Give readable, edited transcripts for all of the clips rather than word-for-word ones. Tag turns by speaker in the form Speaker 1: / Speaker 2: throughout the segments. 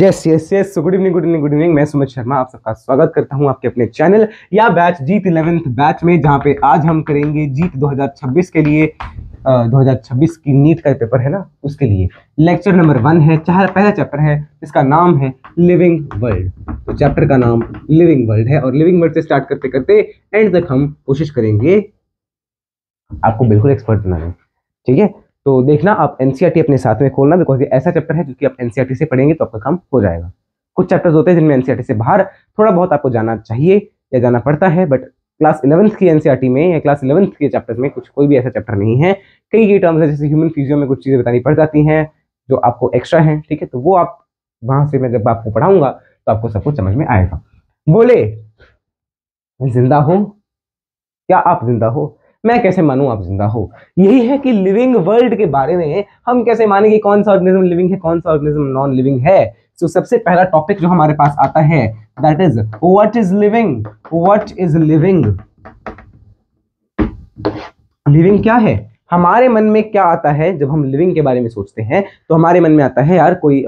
Speaker 1: Yes yes yes good evening good evening good evening. मैं सुमित शर्मा आप सबका स्वागत करता हूं आपके अपने चैनल या बैच जीत 11th बैच में, जहां पे आज हम करेंगे जीत 2026 के लिए 2026 की नीट का पेपर है ना, उसके लिए लेक्चर नंबर 1 है। पहला चैप्टर है, इसका नाम है लिविंग वर्ल्ड। तो चैप्टर का नाम लिविंग वर्ल्ड है और लिविंग वर्ल्ड से स्टार्ट करते करते एंड तक हम कोशिश करेंगे आपको बिल्कुल एक्सपर्ट बनाने। ठीक है, तो देखना आप एनसीईआरटी अपने साथ में खोलना, बिकॉज ये ऐसा चैप्टर है जो कि आप एनसीईआरटी से पढ़ेंगे तो आपका काम हो जाएगा। कुछ चैप्टर्स होते हैं जिनमें एनसीईआरटी से बाहर थोड़ा बहुत आपको जाना चाहिए या जाना पड़ता है, बट क्लास 11th की एनसीईआरटी में या क्लास 11th के चैप्टर्स में कोई भी ऐसा चैप्टर नहीं है। कई टर्म्स है, जैसे ह्यूमन फिजियो में कुछ चीज़ें बतानी पड़ जाती हैं जो आपको एक्स्ट्रा हैं। ठीक है, तो वो आप वहां से मैं जब आपको पढ़ाऊंगा तो आपको सब कुछ समझ में आएगा। बोले जिंदा हो क्या आप जिंदा हो? मैं कैसे मानूं आप जिंदा हो? यही है कि लिविंग वर्ल्ड के बारे में हम कैसे मानेंगे कौन सा ऑर्गेनिज्म लिविंग है, कौन सा ऑर्गेनिज्म नॉन लिविंग है। तो सबसे पहला टॉपिक जो हमारे पास आता है that is what is living. What is living? Living क्या है? हमारे मन में क्या आता है जब हम लिविंग के बारे में सोचते हैं? तो हमारे मन में आता है यार कोई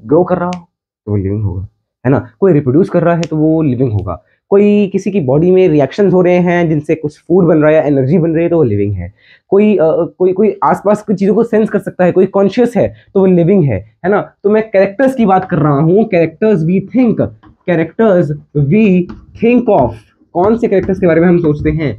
Speaker 1: ग्रो कर रहा हो तो वो लिविंग होगा, है ना। कोई रिप्रोड्यूस कर रहा है तो वो लिविंग होगा। कोई किसी की बॉडी में रिएक्शंस हो रहे हैं जिनसे कुछ फूड बन रहा है या एनर्जी बन रही है तो वो लिविंग है। कोई आसपास की चीजों को सेंस कर सकता है, कोई कॉन्शियस है तो वो लिविंग है ना। तो मैं कैरेक्टर्स की बात कर रहा हूँ। Characters we think of. कौन से कैरेक्टर्स के बारे में हम सोचते हैं?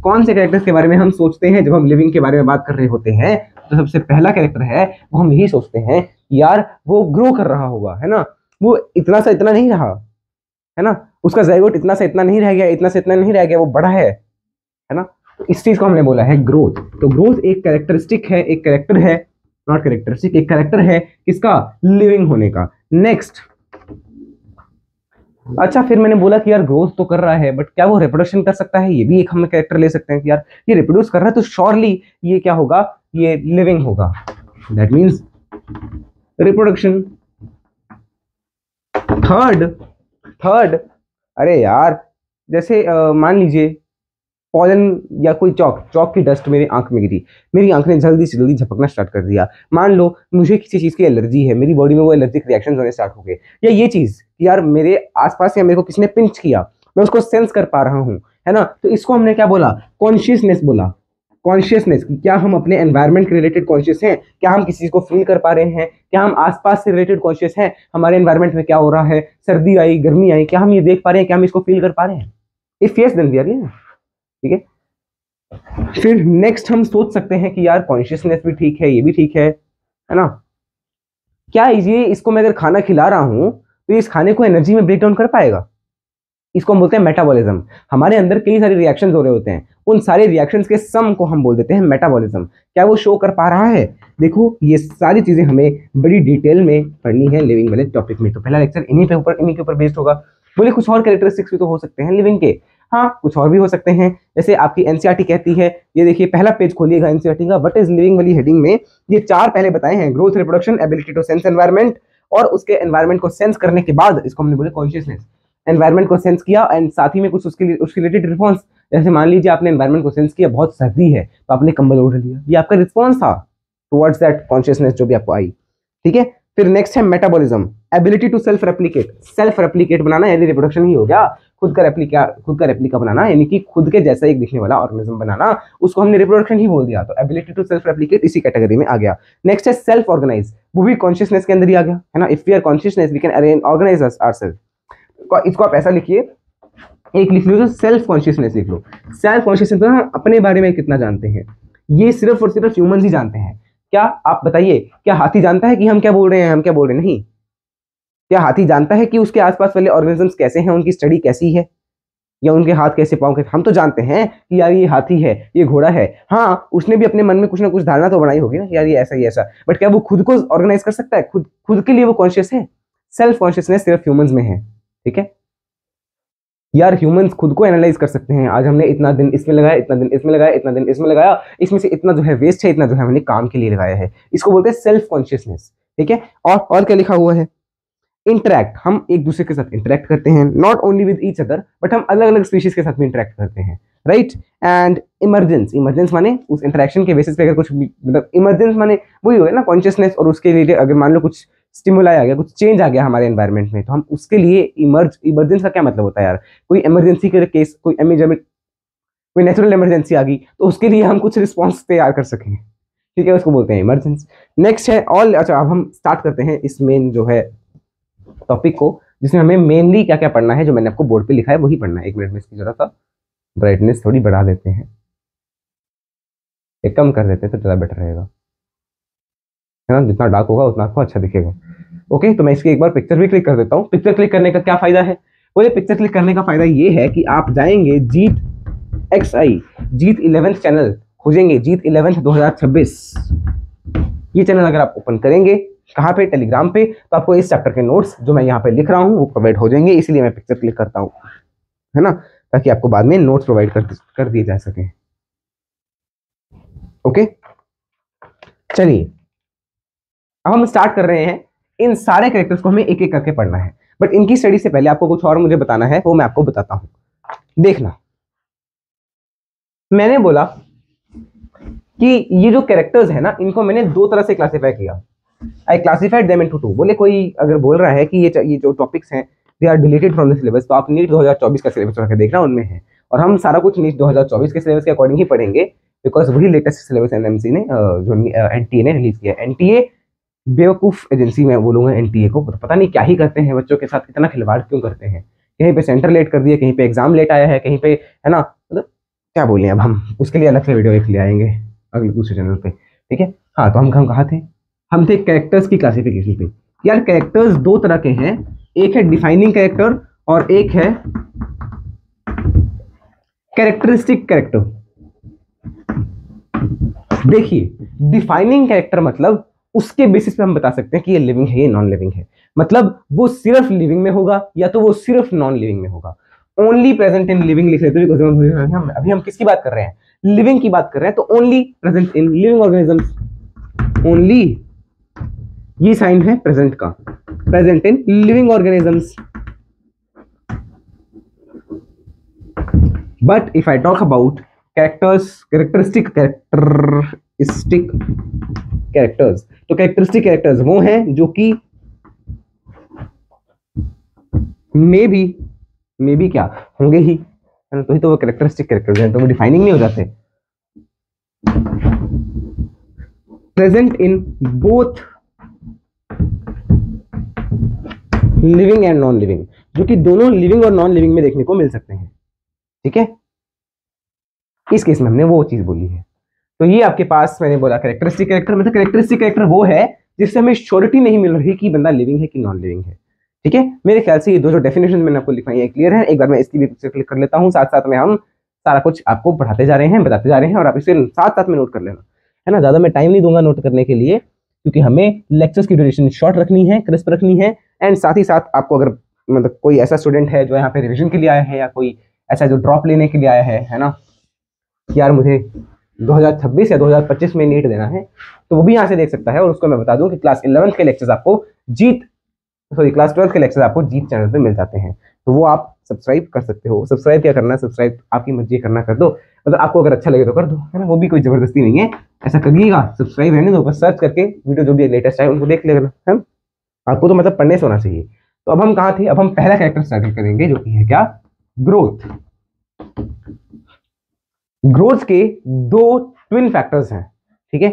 Speaker 1: कौन से कैरेक्टर्स के बारे में हम सोचते हैं जब हम लिविंग के बारे में बात कर रहे होते हैं? तो सबसे पहला कैरेक्टर है वो हम यही सोचते हैं यार वो ग्रो कर रहा होगा, है ना। वो इतना सा इतना नहीं रहा, है ना। उसका ज़ायगोट इतना से इतना नहीं रह गया, इतना से इतना नहीं रह गया, वो बड़ा है ना। तो इस चीज को हमने बोला है ग्रोथ। तो ग्रोथ एक कैरेक्टरिस्टिक है, एक कैरेक्टर है, नॉट कैरेक्टरिस्टिक, एक कैरेक्टर है किसका? लिविंग होने का। नेक्स्ट, अच्छा फिर मैंने बोला कि यार ग्रोथ तो कर रहा है बट क्या वो रिप्रोडक्शन कर सकता है? ये भी एक हम कैरेक्टर ले सकते हैं कि यार ये रिप्रोड्यूस कर रहा है तो श्योरली ये क्या होगा? ये लिविंग होगा। That means reproduction. थर्ड अरे यार जैसे मान लीजिए पॉलन या कोई चौक की डस्ट मेरी आंख में गिरी, मेरी आंख ने जल्दी से जल्दी झपकना स्टार्ट कर दिया। मान लो मुझे किसी चीज़ की एलर्जी है, मेरी बॉडी में वो एलर्जिक रिएक्शन होने स्टार्ट हो गए, या ये चीज़ यार मेरे आसपास या मेरे को किसी ने पिंच किया, मैं उसको सेंस कर पा रहा हूँ, है ना। तो इसको हमने क्या बोला? कॉन्शियसनेस बोला। कॉन्शियसनेस, क्या हम अपने एनवायरनमेंट के रिलेटेड कॉन्शियस हैं? क्या हम किसी चीज को फील कर पा रहे हैं? क्या हम आसपास से रिलेटेड कॉन्शियस हैं? हमारे एनवायरनमेंट में क्या हो रहा है, सर्दी आई गर्मी आई, क्या हम ये देख पा रहे हैं? क्या हम इसको फील कर पा रहे हैं? If yes then we are living. ठीक है, फिर नेक्स्ट हम सोच सकते हैं कि यार कॉन्शियसनेस भी ठीक है, ये भी ठीक है ना। क्या ये इसको मैं अगर खाना खिला रहा हूं तो इस खाने को एनर्जी में ब्रेक डाउन कर पाएगा? इसको हम बोलते हैं मेटाबॉलिज्म। हमारे अंदर कई सारे रिएक्शंस हो रहे होते हैं, उन सारे रिएक्शंस के सम को हम बोल देते हैं मेटाबॉलिज्म। क्या वो शो कर पा रहा है? देखो ये सारी चीजें हमें बड़ी डिटेल में पढ़नी है लिविंग वाले टॉपिक में। तो पहला लेक्चर इन्हीं के ऊपर बेस्ड होगा। बोले कुछ और कैरेक्टरिस्टिक्स भी तो हो सकते हैं लिविंग के। हाँ, कुछ और भी हो सकते हैं, जैसे आपकी एनसीईआरटी कहती है, ये देखिए पहला पेज खोलिएगा एनसीईआरटी का, व्हाट इज लिविंग वाली हेडिंग में ये 4 पहले बताए हैं। Growth, reproduction, ability to sense environment, और उसके एनवायरनमेंट को सेंस करने के बाद इसको हमने बोले कॉन्शियसनेस। एनवायरनमेंट को सेंस किया एंड साथ ही में कुछ उसके रिलेटेड रिस्पॉन्स। जैसे मान लीजिए आपने एनवायरनमेंट को सेंस किया, बहुत सर्दी है तो आपने कंबल ओढ़ लिया, ये आपका रिस्पॉन्स था टुवर्ड्स दैट कॉन्शियसनेस जो भी आपको आई। ठीक है, फिर नेक्स्ट है metabolism, ability to self replicate बनाना, यानी रिप्रोडक्शन ही हो गया। खुद का रेप्लिका बनाना, यानी कि खुद के जैसा एक दिखने वाला ऑर्गेनिज्म बनाना, उसको हमने रिप्रोडक्शन ही बोल दिया। तो एबिलिटी टू सेल्फ रेप्लिकेट इसी कैटेगरी में आ गया। नेक्स्ट है सेल्फ ऑर्गेनाइज, वो भी कॉन्शियसनेस के अंदर ही आ गया, है ना। If we are consciousness we can organise ourself. इसको आप ऐसा लिखिए, एक लिख लो सेल्फ कॉन्शियसनेस लिख लो। सेल्फ कॉन्शियसनेस हम अपने बारे में कितना जानते हैं? ये सिर्फ और सिर्फ ह्यूमंस ही जानते हैं। क्या आप बताइए, क्या हाथी जानता है कि हम क्या बोल रहे हैं, हम क्या बोल रहे हैं? नहीं। क्या हाथी जानता है कि उसके आसपास वाले ऑर्गेनिजम्स कैसे हैं, उनकी स्टडी कैसी है, या उनके हाथ कैसे पाँव कैसे? हम तो जानते हैं कि यार ये हाथी है, ये घोड़ा है। हाँ, उसने भी अपने मन में कुछ ना कुछ धारणा तो बनाई होगी ना, यार ये ऐसा ही ऐसा, बट क्या वो खुद को ऑर्गेनाइज कर सकता है? खुद के लिए वो कॉन्शियस है? सेल्फ कॉन्शियसनेस सिर्फ ह्यूमंस में है। ठीक है यार, ह्यूमंस खुद को एनालाइज कर सकते हैं। आज हमने इतना दिन इसमें लगाया, इतना दिन इसमें लगाया, इतना दिन इसमें लगाया, इसमें से इतना जो है वेस्ट है, इतना जो है हमने काम के लिए लगाया है। इसको बोलते हैं सेल्फ कॉन्शियसनेस। ठीक है, और क्या लिखा हुआ है? इंटरैक्ट, हम एक दूसरे के साथ इंटरैक्ट करते हैं, not only with each other but हम अलग अलग स्पीशीज के साथ भी इंटरैक्ट करते हैं, राइट। एंड इमरजेंस माने उस इंटरैक्शन के बेसिस पे अगर कुछ मतलब इमरजेंस माने वही हो गया ना कॉन्शियसनेस, और उसके लिए अगर मान लो कुछ स्टिमुलाई आ गया, कुछ चेंज आ गया हमारे एनवायरनमेंट में, तो हम उसके लिए इमरजेंस का क्या मतलब होता है यार, कोई इमरजेंसी के केस, कोई नेचुरल इमरजेंसी आ गई, तो उसके लिए हम कुछ रिस्पॉन्स तैयार कर सकें, ठीक है, उसको बोलते हैं इमरजेंसी। नेक्स्ट है ऑल। अच्छा, अब हम स्टार्ट करते हैं इस मेन जो है टॉपिक को, जिसमें हमें मेनली क्या क्या पढ़ना है, जो मैंने आपको बोर्ड पे लिखा है वही पढ़ना है। एक मिनट में इसकी जरा सा ब्राइटनेस थोड़ी बढ़ा देते हैं, एक कम कर देते हैं तो ज़्यादा बेटर रहेगा, है ना, जितना डार्क होगा उतना आपको अच्छा दिखेगा। ओके, तो मैं इसकी एक बार पिक्चर भी क्लिक कर देता हूँ। पिक्चर क्लिक करने का क्या फायदा है, बोले पिक्चर क्लिक करने का फायदा ये है कि आप जाएंगे जीत 11th चैनल खोजेंगे, जीत 11th 2026, ये चैनल अगर आप ओपन करेंगे, कहाँ पे, टेलीग्राम पे, तो आपको इस चैप्टर के नोट्स जो मैं यहाँ पे लिख रहा हूँ वो प्रोवाइड हो जाएंगे, इसलिए मैं पिक्चर क्लिक करता हूँ, है ना, ताकि आपको बाद में नोट्स प्रोवाइड कर दिए जा सके। ओके, चलिए अब हम स्टार्ट कर रहे हैं। इन सारे कैरेक्टर्स को हमें एक एक करके पढ़ना है, बट इनकी स्टडी से पहले आपको कुछ और मुझे बताना है, वो मैं आपको बताता हूं। देखना, मैंने बोला कि ये जो कैरेक्टर्स है ना, इनको मैंने दो तरह से क्लासिफाई किया। आई क्लासिफाइड देम इनटू टू। बोले कोई अगर बोल रहा है कि ये जो टॉपिक्स हैं they are deleted from the syllabus, तो आप नीट 2024 का सिलेबस उठा के देखना, उनमें है, और हम सारा कुछ नीट 2024 के सिलेबस के अकॉर्डिंग ही पढ़ेंगे, बिकॉज वही लेटेस्ट सिलेबस एनएमसी ने जो एनटीए ने रिलीज किया है। एनटीए बेवकूफ एजेंसी में बोलूंगा एनटीए को, पता नहीं क्या ही करते हैं बच्चों के साथ, इतना खिलवाड़ क्यों करते हैं, कहीं पे सेंटर लेट कर दिया, कहीं पे एग्जाम लेट आया है, कहीं पे, है ना, मतलब क्या बोले, अब हम उसके लिए अलग से वीडियो एक ले आएंगे अगले दूसरे चैनल पे, ठीक है। हाँ, तो हम कहाँ थे, हम थे कैरेक्टर्स की क्लासिफिकेशन पे। यार कैरेक्टर्स दो तरह के हैं, एक है डिफाइनिंग कैरेक्टर और एक है कैरेक्टरिस्टिक कैरेक्टर। देखिए, डिफाइनिंग कैरेक्टर मतलब उसके बेसिस पे हम बता सकते हैं कि ये लिविंग है, ये नॉन लिविंग है, मतलब वो सिर्फ लिविंग में होगा या तो वो सिर्फ नॉन लिविंग में होगा। ओनली प्रेजेंट इन लिविंग लिख लेते हैं, अभी हम किसकी बात कर रहे हैं, लिविंग की बात कर रहे हैं, तो only present in living organisms, only, ये साइन है प्रेजेंट का, present in living organisms. But if I talk about characteristic characters, तो कैरेक्टरिस्टिक कैरेक्टर्स वो हैं जो कि मे बी क्या होंगे ही, है ना, तो ही तो वो कैरेक्टरिस्टिक कैरेक्टर्स हैं, तो वो डिफाइनिंग नहीं हो जाते। Present in both living and non living, जो कि दोनों लिविंग और नॉन लिविंग में देखने को मिल सकते हैं, ठीक है। इस केस में हमने वो चीज बोली है। तो ये आपके पास मैंने बोला कैरेक्टरिस्टिक कैरेक्टर, मतलब कैरेक्टरिस्टिक कैरेक्टर वो है जिससे हमें श्योरिटी नहीं मिल रही कि बंदा लिविंग है कि नॉन लिविंग है, ठीक है। मेरे ख्याल से ये दो जो डेफिनेशन मैंने आपको लिखाई है क्लियर है। एक बार मैं इसकी भी पिक्चर क्लिक कर लेता हूँ, साथ साथ में हम सारा कुछ आपको पढ़ाते जा रहे हैं, बताते जा रहे हैं, और आप इसे साथ साथ में नोट कर लेना, है ना। ज्यादा मैं टाइम नहीं दूंगा नोट करने के लिए, क्योंकि हमें लेक्चर्स की ड्यूरेशन शॉर्ट रखनी है, क्रिस्प रखनी है, एंड साथ ही साथ आपको अगर मतलब कोई ऐसा स्टूडेंट है जो यहाँ पे रिविजन के लिए आया है, या कोई ऐसा जो ड्रॉप लेने के लिए आया है ना, कि यार मुझे 2026 या 2025 में नीट देना है, तो वो भी यहाँ से देख सकता है। और उसको मैं बता दूं कि क्लास 11th के लेक्चर्स आपको क्लास 12th के लेक्चर्स आपको जीत चैनल पे मिल जाते हैं, तो वो आप सब्सक्राइब कर सकते हो। सब्सक्राइब क्या करना है, सब्सक्राइब आपकी मर्जी करना कर दो, मतलब आपको अगर अच्छा लगे तो कर दो, है ना, वो भी कोई जबरदस्ती नहीं है, ऐसा करिएगा, सब्सक्राइब रहने दो, बस सर्च करके वीडियो जो भी लेटेस्ट है उनको देख लेना, है आपको तो मतलब पढ़ने से होना चाहिए। तो अब हम कहाँ थे, अब हम पहला कैरेक्टर स्टार्ट करेंगे जो कि है क्या, ग्रोथ। ग्रोथ के दो ट्विन फैक्टर्स हैं, ठीक है,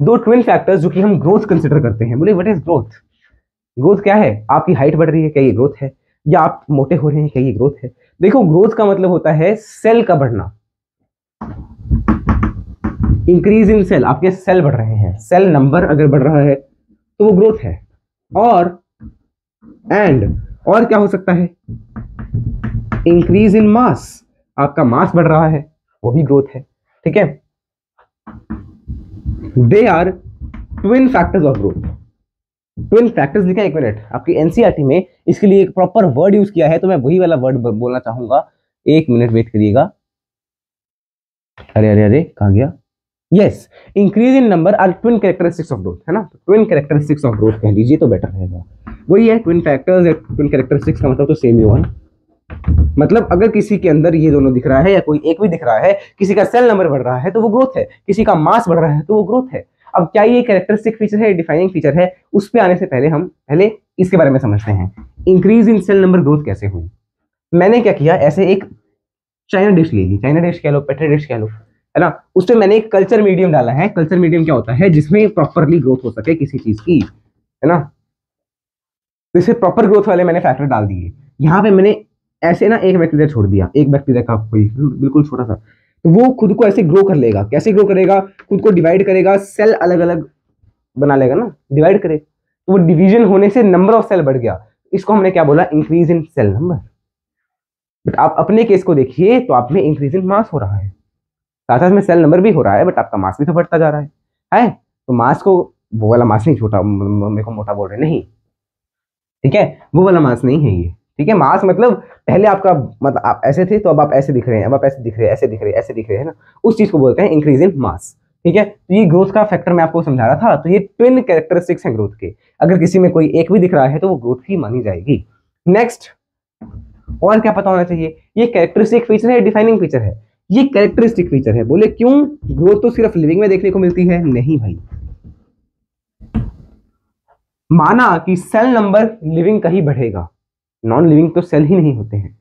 Speaker 1: दो ट्विन फैक्टर्स जो कि हम ग्रोथ कंसिडर करते हैं। बोले व्हाट इज ग्रोथ, ग्रोथ क्या है, आपकी हाइट बढ़ रही है क्या ये ग्रोथ है, या आप मोटे हो रहे हैं क्या ये ग्रोथ है। देखो, ग्रोथ का मतलब होता है सेल का बढ़ना, इंक्रीज इन सेल, आपके सेल बढ़ रहे हैं, सेल नंबर अगर बढ़ रहा है तो वो ग्रोथ है। और क्या हो सकता है, इंक्रीज इन मास, आपका मास बढ़ रहा है, वो भी ग्रोथ है, ठीक है। They are twin factors of growth. Twin factors लिखा है, एक मिनट, आपकी एनसीईआरटी में इसके लिए एक प्रॉपर वर्ड यूज किया है, तो मैं वही वाला वर्ड बोलना चाहूंगा, एक मिनट वेट करिएगा। अरे कहां गया, yes, increase in number are twin characteristics of growth, है ना, ट्विन कैरेक्टरिस्टिक्स ऑफ ग्रोथ कह लीजिए तो बेटर रहेगा। वही है ट्विन फैक्टर्स या ट्विन कैरेक्टरिस्टिक्स का मतलब तो सेम ही हुआ है। मतलब अगर किसी के अंदर ये दोनों दिख रहा है या कोई एक भी दिख रहा है, किसी का सेल नंबर बढ़ रहा है तो वो ग्रोथ है, किसी का मास बढ़ रहा है तो वो ग्रोथ है। अब क्या ये कैरेक्टरिस्टिक फीचर है, डिफाइनिंग फीचर है, उस पर आने से पहले हम पहले इसके बारे में समझते हैं, increase in cell number growth कैसे हुई। मैंने क्या किया, ऐसे एक चाइना डिश ले ली, चाइना डिश कह लो, पेट्री डिश कह लो, है ना, उसमें मैंने एक कल्चर मीडियम डाला है। कल्चर मीडियम क्या होता है, जिसमें प्रॉपरली ग्रोथ हो सके किसी चीज की, है ना, तो इसे प्रॉपर ग्रोथ वाले मैंने फैक्टर डाल दिए। यहाँ पे मैंने ऐसे ना एक बैक्टीरिया छोड़ दिया, एक बैक्टीरिया का कोई बिल्कुल छोटा सा, तो वो खुद को ऐसे ग्रो कर लेगा। कैसे ग्रो करेगा, खुद को डिवाइड करेगा, सेल अलग अलग बना लेगा ना, डिवाइड करे, तो वो डिवीजन होने से नंबर ऑफ सेल बढ़ गया, इसको हमने क्या बोला, increase in cell number. But आप अपने केस को देखिए तो आप में इंक्रीज इन मास हो रहा है, साथ साथ में सेल नंबर भी हो रहा है, बट आपका मास भी तो बढ़ता जा रहा है। तो मास को, वो वाला मास नहीं, छोटा मेरे को मोटा बोल रहे नहीं, ठीक है, वो वाला मास नहीं है ये, ठीक है। मास मतलब पहले आपका, मतलब आप ऐसे थे तो अब आप ऐसे दिख रहे हैं, अब आप ऐसे दिख रहे हैं, ऐसे दिख रहे हैं, ऐसे दिख रहे हैं ना, उस चीज को बोलते हैं इंक्रीज इन मास, ठीक है। तो ये ग्रोथ का फैक्टर मैं आपको समझा रहा था। तो ये ट्विन कैरेक्टरिस्टिक्स हैं ग्रोथ के, अगर किसी में कोई एक भी दिख रहा है तो वो ग्रोथ ही मानी जाएगी। नेक्स्ट, और क्या पता होना चाहिए, ये कैरेक्टरिस्टिक फीचर है, डिफाइनिंग फीचर है, ये कैरेक्टरिस्टिक फीचर है। बोले क्यों, ग्रोथ तो सिर्फ लिविंग में देखने को मिलती है, नहीं भाई, माना कि सेल नंबर लिविंग का ही बढ़ेगा, नॉन लिविंग तो सेल ही नहीं होते हैं,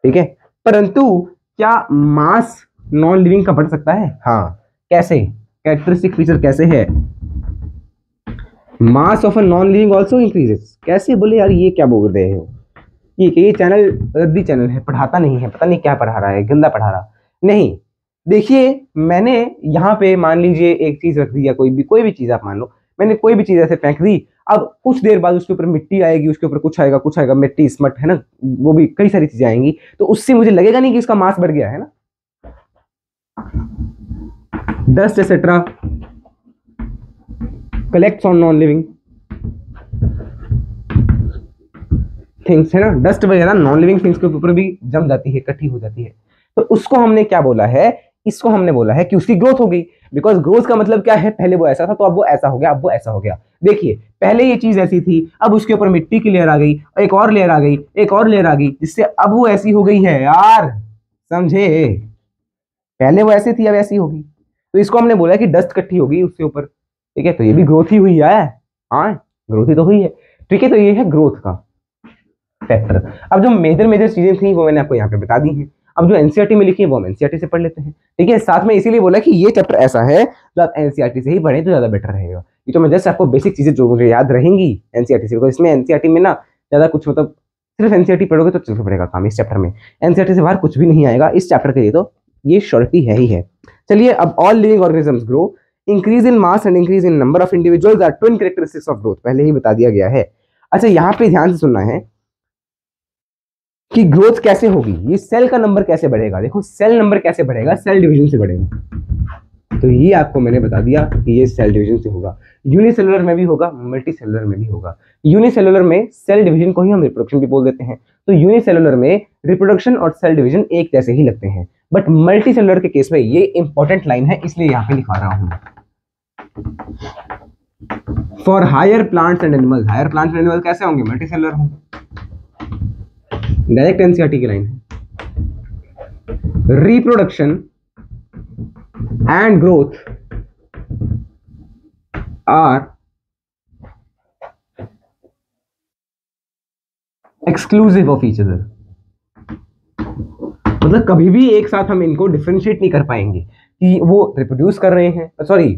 Speaker 1: ठीक है, परंतु क्या मास नॉन लिविंग का बढ़ सकता है, हाँ, कैसे, कैरेक्टरिस्टिक फीचर कैसे है, mass of a non living also increases. कैसे, बोले यार ये क्या बोल रहे हो, ये चैनल रद्दी चैनल है, पढ़ाता नहीं है, पता नहीं क्या पढ़ा रहा है, गंदा पढ़ा रहा नहीं। देखिए मैंने यहाँ पे मान लीजिए एक चीज रख दी, या कोई भी चीज आप मान लो, मैंने कोई भी चीज ऐसे फेंक दी, अब कुछ देर बाद उसके ऊपर मिट्टी आएगी, उसके ऊपर कुछ आएगा, मिट्टी, स्मट, है ना, वो भी कई सारी चीजें आएंगी, तो उससे मुझे लगेगा नहीं कि इसका मास बढ़ गया है ना। Dust etcetera collects on non living things, है ना, डस्ट वगैरह नॉन लिविंग थिंग्स के ऊपर भी जम जाती है, इकट्ठी हो जाती है, तो उसको हमने क्या बोला है, इसको हमने बोला है कि उसकी ग्रोथ हो गई। बिकॉज ग्रोथ का मतलब क्या है, पहले वो ऐसा था तो अब वो ऐसा हो गया, अब वो ऐसा हो गया। देखिए पहले ये चीज ऐसी थी, अब उसके ऊपर मिट्टी की लेयर आ गई, एक और लेयर आ गई, एक और लेयर आ गई, जिससे अब वो ऐसी हो गई है यार, समझे, पहले वो ऐसी थी अब ऐसी होगी, तो इसको हमने बोला कि डस्ट इकट्ठी होगी उसके ऊपर, ठीक है, तो ये भी ग्रोथ ही हुई है, हाँ ग्रोथ ही तो हुई है, ठीक है। तो ये है ग्रोथ का फैक्टर। अब जो मेजर चीजें थी वो मैंने आपको यहाँ पे बता दी हैं। अब जो एनसीईआरटी में लिखी है वो हम एनसीईआरटी से पढ़ लेते हैं, ठीक है। साथ में इसीलिए बोला कि ये चैप्टर ऐसा है जो आप एनसीईआरटी से ही पढ़ें तो ज्यादा बेटर रहेगा। ये तो मैं जस्ट आपको बेसिक चीजें जो मुझे याद रहेंगी एनसीईआरटी से, इसमें एनसीईआरटी में ना ज्यादा कुछ, मतलब सिर्फ एनसीईआरटी पढ़ोगे तो चल पड़ेगा काम इस चैप्टर में, एनसीईआरटी से बाहर कुछ भी नहीं आएगा इस चैप्टर के लिए, तो ये श्योरिटी है ही है। चलिए, अब all living organisms grow, increase in mass and increase in number of individuals are twin characteristics of growth, पहले ही बता दिया गया है। अच्छा, यहाँ पे ध्यान से सुनना है कि ग्रोथ कैसे होगी, ये सेल का नंबर कैसे बढ़ेगा। देखो सेल नंबर कैसे बढ़ेगा, सेल डिवीजन से बढ़ेगा, तो ये आपको मैंने बता दिया कि ये सेल डिवीजन से होगा, यूनिसेलुलर में भी होगा, मल्टी सेलुलर में भी होगा। यूनिसेलुलर में सेल डिवीजन को ही हम रिप्रोडक्शन भी बोल देते हैं, तो यूनिसेलुलर में रिप्रोडक्शन और सेल डिवीजन एक जैसे ही लगते हैं, बट मल्टी सेलुलर के केस में ये इंपॉर्टेंट लाइन है, इसलिए यहाँ पे लिखा रहा हूं। For higher plants and animals, higher plants and animal कैसे होंगे, मल्टी सेलुलर होंगे, डायरेक्ट एनसीईआरटी की लाइन है। Reproduction and growth are exclusive of each other, मतलब कभी भी एक साथ हम इनको डिफरेंशिएट नहीं कर पाएंगे कि वो रिप्रोड्यूस कर रहे हैं, सॉरी,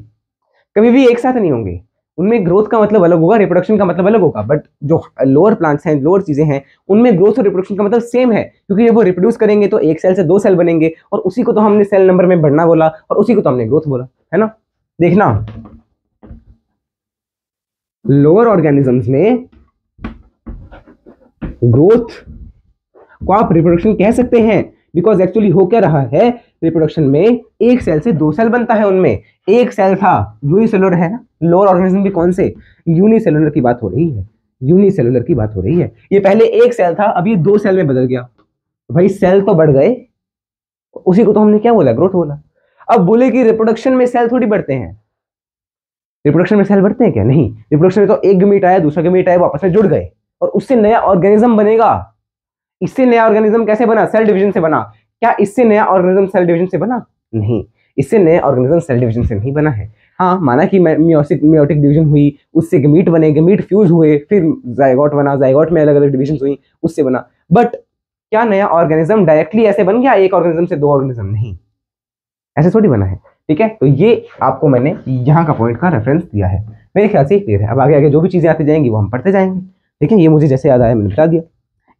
Speaker 1: कभी भी एक साथ नहीं होंगे, उनमें ग्रोथ का मतलब अलग होगा, रिप्रोडक्शन का मतलब अलग होगा, बट जो लोअर प्लांट्स हैं, लोअर चीजें हैं, उनमें ग्रोथ और रिप्रोडक्शन का मतलब सेम है, क्योंकि जब वो रिप्रोड्यूस करेंगे तो एक सेल से दो सेल बनेंगे, और उसी को तो हमने सेल नंबर में बढ़ना बोला, और उसी को तो हमने ग्रोथ बोला, है ना। देखना, लोअर ऑर्गेनिजम्स में ग्रोथ को आप रिप्रोडक्शन कह सकते हैं, बिकॉज एक्चुअली हो क्या रहा है, रिप्रोडक्शन में एक सेल से दो सेल बनता है, उनमें एक सेल था, यूनिसेलुलर है ना, लोअर ऑर्गेनिज्म भी कौन से, यूनिसेलुलर की बात हो रही है, यूनिसेलुलर की बात हो रही है। ये पहले एक सेल था, अब ये दो सेल में बदल गया, भाई सेल तो बढ़ गए, उसी को तो हमने क्या बोला, ग्रोथ बोला। अब बोले कि रिप्रोडक्शन में सेल थोड़ी बढ़ते हैं, रिप्रोडक्शन में सेल बढ़ते हैं क्या, नहीं, रिप्रोडक्शन में तो एक गमीट आया, दूसरा गमीट आया, आपस में जुड़ गए और उससे नया ऑर्गेनिज्म बनेगा। इससे नया ऑर्गेनिज्म कैसे बना, सेल डिवीजन से बना। क्या इससे नया ऑर्गेनिज्म सेल डिवीजन से बना, नहीं, इससे नया ऑर्गेनिज्म सेल डिवीजन से नहीं बना है। हाँ, माना कि मियोटिक डिवीजन हुई, उससे गमीट बने, गमीट फ्यूज हुए, फिर जायगोट बना, जायगोट में अलग अलग डिवीजन हुई, उससे बना। बट क्या नया ऑर्गेनिज्म डायरेक्टली ऐसे बन गया, एक ऑर्गेनिज्म से दो ऑर्गेनिज्म? नहीं, ऐसे थोड़ी बना है। ठीक है, तो ये आपको मैंने यहाँ का पॉइंट का रेफरेंस दिया है। मेरे ख्याल से क्लियर है। अब आगे आगे जो भी चीजें आती जाएंगी वो हम पढ़ते जाएंगे। ठीक है, ये मुझे जैसे याद आया मैंने बता दिया।